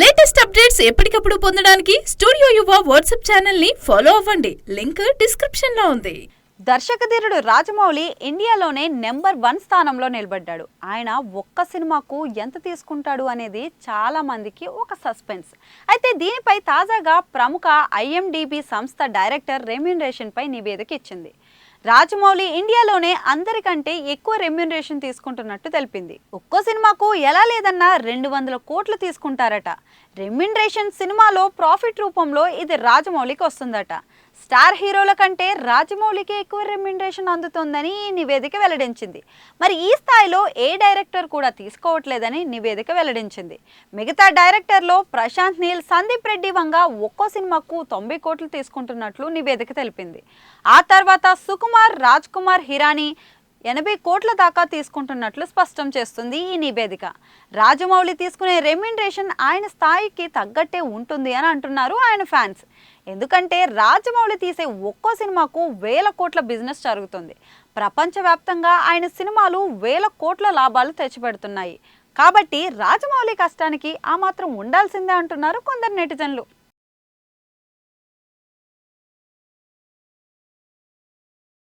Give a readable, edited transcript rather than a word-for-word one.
Latest updates ఎప్పటికప్పుడు పొందడానికి studio యువ వాట్సాప్ ఛానల్ ని ఫాలో అవ్వండి. లింక్ డిస్క్రిప్షన్ లో ఉంది. దర్శకధీరుడు రాజమౌళి ఇండియాలోనే నెంబర్ 1 స్థానంలో నిలబడ్డాడు. ఆయన ఒక్క సినిమాకు ఎంత తీసుకుంటాడు అనేది చాలా మందికి ఒక సస్పెన్స్. అయితే దీనిపై తాజాగా ప్రముఖ IMDb సంస్థ డైరెక్టర్ రెమ్యూనరేషన్ పై నివేదిక ఇచ్చింది. రాజమౌళి ఇండియాలోనే అందరికంటే ఎక్కువ రెమ్యూనరేషన్ తీసుకుంటున్నట్టు తెలిపింది. ఒక్కో సినిమాకు ఎలా లేదన్నా 200 కోట్లు తీసుకుంటారట. రెమ్యూనరేషన్ సినిమాలో ప్రాఫిట్ రూపంలో ఇది రాజమౌళికి వస్తుందట. స్టార్ హీరోల కంటే రాజమౌళికి ఎక్కువ రెమ్యూనరేషన్ అందుతుందని ఈ నివేదిక వెల్లడించింది. మరి ఈ స్థాయిలో ఏ డైరెక్టర్ కూడా తీసుకోవట్లేదని నివేదిక వెల్లడించింది. మిగతా డైరెక్టర్లో ప్రశాంత్ నీల్, సందీప్ రెడ్డి వంగ ఒక్కో సినిమాకు 90 కోట్లు తీసుకుంటున్నట్లు నివేదిక తెలిపింది. ఆ తర్వాత సుకుమార్, రాజ్ కుమార్ హిరానీ 80 కోట్ల దాకా తీసుకుంటున్నట్లు స్పష్టం చేస్తుంది ఈ నివేదిక. రాజమౌళి తీసుకునే రెమ్యూనరేషన్ ఆయన స్థాయికి తగ్గట్టే ఉంటుంది అని అంటున్నారు ఆయన ఫ్యాన్స్. ఎందుకంటే రాజమౌళి తీసే ఒక్కో సినిమాకు 1000 కోట్ల బిజినెస్ జరుగుతుంది. ప్రపంచవ్యాప్తంగా ఆయన సినిమాలు 1000 కోట్ల లాభాలు తెచ్చిపెడుతున్నాయి. కాబట్టి రాజమౌళి కష్టానికి ఆ మాత్రం ఉండాల్సిందే అంటున్నారు కొందరు నెటిజన్లు.